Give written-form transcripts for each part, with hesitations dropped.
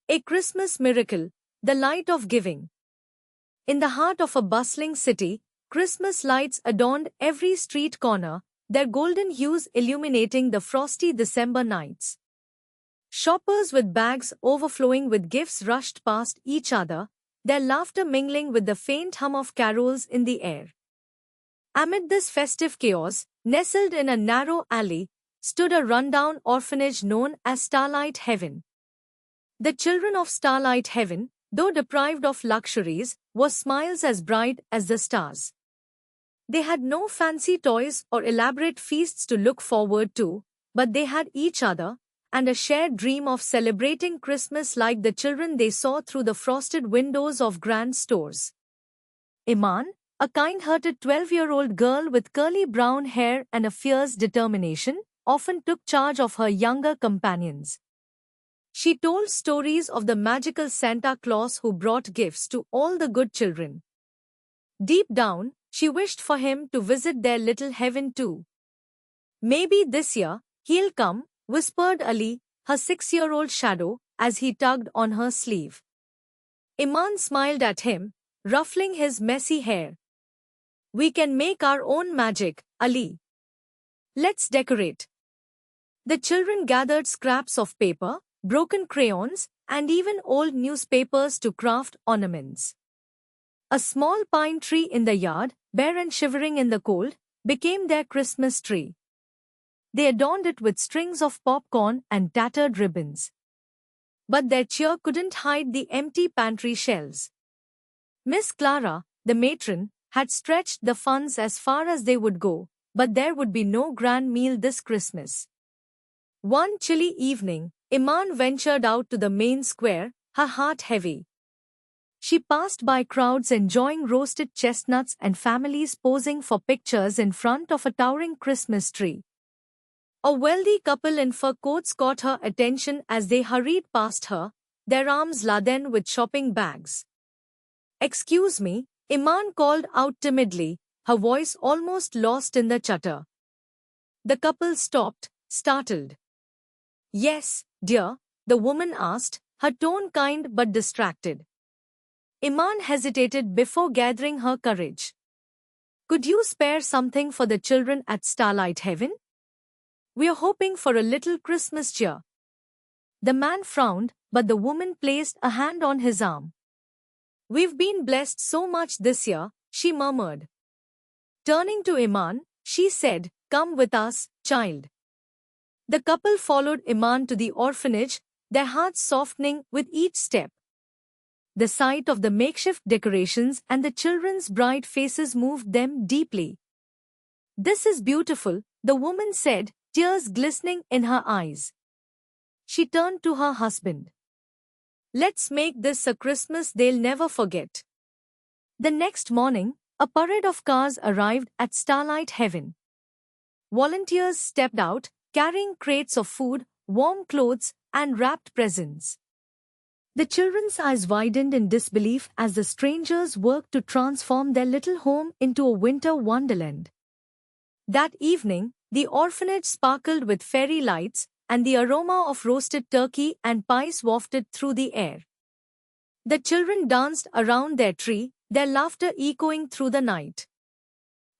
A Christmas miracle, the light of giving. In the heart of a bustling city, Christmas lights adorned every street corner, their golden hues illuminating the frosty December nights. Shoppers with bags overflowing with gifts rushed past each other, their laughter mingling with the faint hum of carols in the air. Amid this festive chaos, nestled in a narrow alley, stood a rundown orphanage known as Starlight Heaven. The children of Starlight Heaven, though deprived of luxuries, were smiles as bright as the stars. They had no fancy toys or elaborate feasts to look forward to, but they had each other, and a shared dream of celebrating Christmas like the children they saw through the frosted windows of grand stores. Iman, a kind-hearted 12-year-old girl with curly brown hair and a fierce determination, often took charge of her younger companions. She told stories of the magical Santa Claus who brought gifts to all the good children. Deep down, she wished for him to visit their little heaven too. "Maybe this year, he'll come," whispered Ali, her 6-year-old shadow, as he tugged on her sleeve. Iman smiled at him, ruffling his messy hair. "We can make our own magic, Ali. Let's decorate." The children gathered scraps of paper, broken crayons, and even old newspapers to craft ornaments. A small pine tree in the yard, bare and shivering in the cold, became their Christmas tree. They adorned it with strings of popcorn and tattered ribbons. But their cheer couldn't hide the empty pantry shelves. Miss Clara, the matron, had stretched the funds as far as they would go, but there would be no grand meal this Christmas. One chilly evening, Iman ventured out to the main square, her heart heavy. She passed by crowds enjoying roasted chestnuts and families posing for pictures in front of a towering Christmas tree. A wealthy couple in fur coats caught her attention as they hurried past her, their arms laden with shopping bags. "Excuse me," Iman called out timidly, her voice almost lost in the chatter. The couple stopped, startled. "Yes, dear," the woman asked, her tone kind but distracted. Iman hesitated before gathering her courage. "Could you spare something for the children at Starlight Heaven? We're hoping for a little Christmas cheer." The man frowned, but the woman placed a hand on his arm. "We've been blessed so much this year," she murmured. Turning to Iman, she said, "Come with us, child." The couple followed Iman to the orphanage, their hearts softening with each step. The sight of the makeshift decorations and the children's bright faces moved them deeply. "This is beautiful," the woman said, tears glistening in her eyes. She turned to her husband. "Let's make this a Christmas they'll never forget." The next morning, a parade of cars arrived at Starlight Heaven. Volunteers stepped out, carrying crates of food, warm clothes, and wrapped presents. The children's eyes widened in disbelief as the strangers worked to transform their little home into a winter wonderland. That evening, the orphanage sparkled with fairy lights, and the aroma of roasted turkey and pies wafted through the air. The children danced around their tree, their laughter echoing through the night.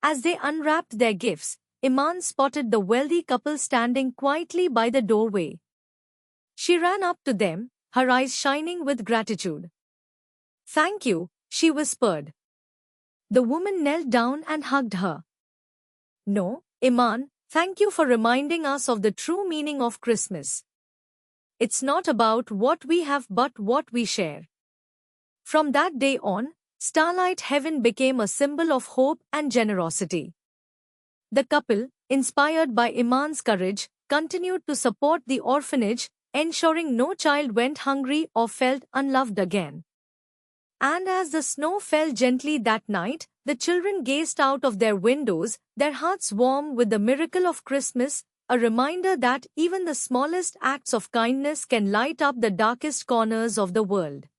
As they unwrapped their gifts, Iman spotted the wealthy couple standing quietly by the doorway. She ran up to them, her eyes shining with gratitude. "Thank you," she whispered. The woman knelt down and hugged her. "No, Iman, thank you for reminding us of the true meaning of Christmas. It's not about what we have but what we share." From that day on, Starlight Heaven became a symbol of hope and generosity. The couple, inspired by Iman's courage, continued to support the orphanage, ensuring no child went hungry or felt unloved again. And as the snow fell gently that night, the children gazed out of their windows, their hearts warm with the miracle of Christmas, a reminder that even the smallest acts of kindness can light up the darkest corners of the world.